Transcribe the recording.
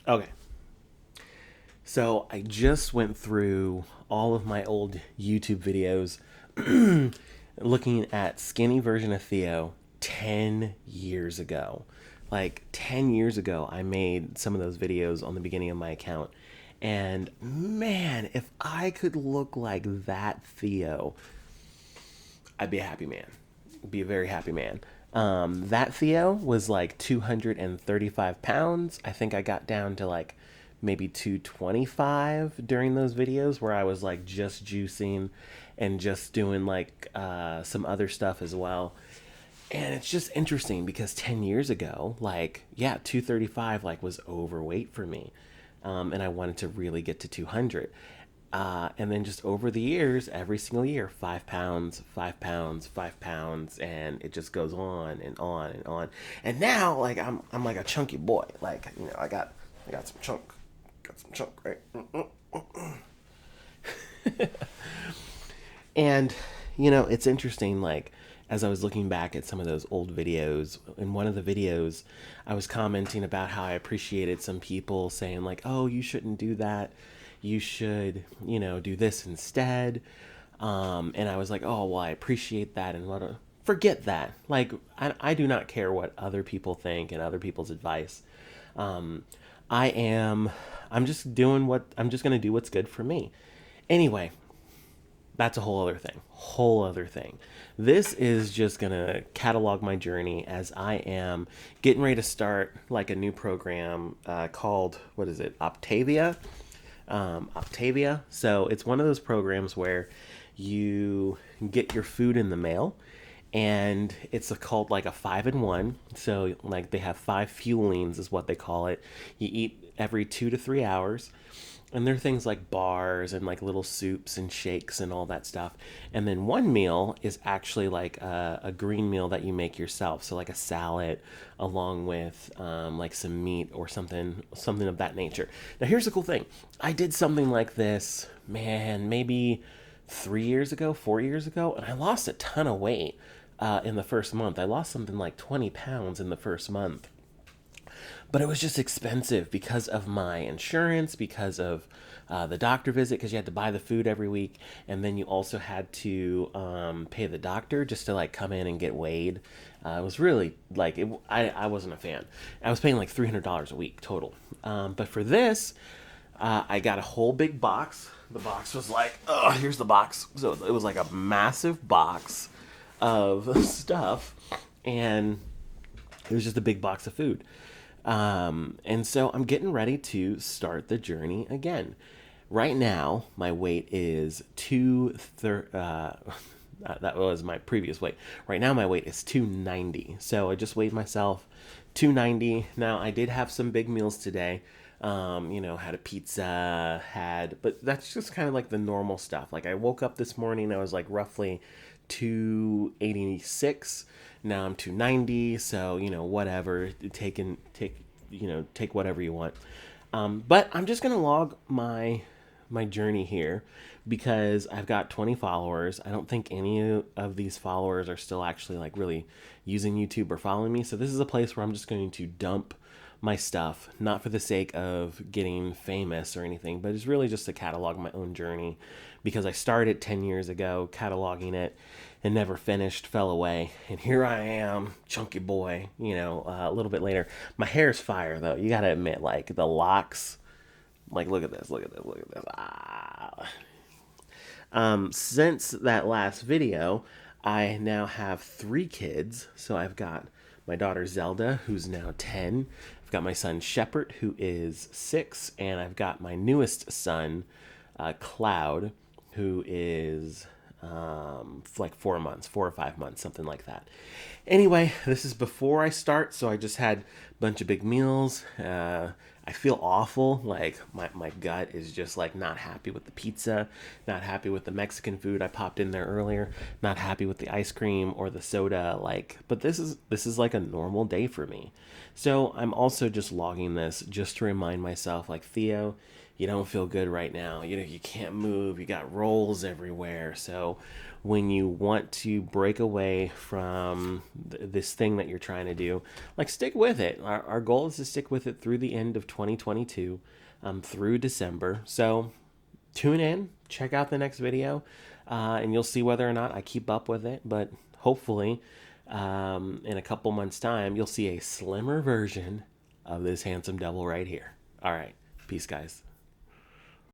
Okay. So I just went through all of my old YouTube videos looking at skinny version of Theo 10 years ago. Like 10 years ago, I made some of those videos on the beginning of my account. And man, if I could look like that Theo, I'd be a happy man. Be a very happy man. That Theo was like 235 pounds. I think I got down to like maybe 225 during those videos where I was like just juicing and just doing like some other stuff as well. And it's just interesting because 10 years ago, like, yeah, 235 like was overweight for me. And I wanted to really get to 200. And then just over the years, every single year, 5 pounds, 5 pounds, 5 pounds, and it just goes on and on and on. And now, like I'm like a chunky boy. Like I got some chunk, right? And it's interesting. Like as I was looking back at some of those old videos, in one of the videos, I was commenting about how I appreciated some people saying like, "Oh, you shouldn't do that. You should, do this instead." And I was like, "Oh, well, I appreciate that, and forget that. Like, I do not care what other people think and other people's advice. Um, I am, I'm just gonna do what's good for me. Anyway, that's a whole other thing. Whole other thing. This is just gonna catalog my journey as I am getting ready to start like a new program called, what is it, Octavia. So it's one of those programs where you get your food in the mail, and it's called like a 5-in-1. So like they have 5 fuelings is what they call it. You eat every 2 to 3 hours, and there are things like bars and like little soups and shakes and all that stuff. And then one meal is actually like a green meal that you make yourself, so like a salad along with like some meat or something of that nature. Now here's the cool thing: I did something like this, man, maybe 3 years ago, 4 years ago, and I lost a ton of weight in the first month. I lost something like 20 pounds in the first month, but it was just expensive because of my insurance, because of the doctor visit, because you had to buy the food every week, and then you also had to pay the doctor just to like come in and get weighed. It was really like I wasn't a fan. I was paying like $300 a week total. But for this, I got a whole big box. The box was like, oh, here's the box. So it was like a massive box of stuff, and it was just a big box of food. And so I'm getting ready to start the journey again. Right now, my weight is that was my previous weight. Right now, my weight is 290. So I just weighed myself 290. Now I did have some big meals today. Had a pizza, but that's just kind of like the normal stuff. Like I woke up this morning, I was like roughly 286. Now I'm 290. So, whatever, take whatever you want. But I'm just going to log my journey here because I've got 20 followers. I don't think any of these followers are still actually like really using YouTube or following me. So this is a place where I'm just going to dump my stuff, not for the sake of getting famous or anything, but it's really just to catalog my own journey because I started 10 years ago cataloging it and never finished, fell away. And here I am, chunky boy, a little bit later. My hair's fire though. You got to admit, like the locks, like look at this, look at this, look at this. Since that last video, I now have 3 kids. So I've got my daughter Zelda, who's now 10. I've got my son Shepherd, who is 6. And I've got my newest son, Cloud, who is like 4 months, 4 or 5 months, something like that. Anyway, this is before I start, so I just had a bunch of big meals. I feel awful. Like my gut is just like not happy with the pizza, not happy with the Mexican food I popped in there earlier, not happy with the ice cream or the soda. But this is like a normal day for me. So I'm also just logging this just to remind myself, like, Theo, you don't feel good right now. You can't move. You got rolls everywhere. So when you want to break away from this thing that you're trying to do, like stick with it. Our goal is to stick with it through the end of 2022, through December. So tune in, check out the next video, and you'll see whether or not I keep up with it. But hopefully, in a couple months' time, you'll see a slimmer version of this handsome devil right here. All right. Peace, guys.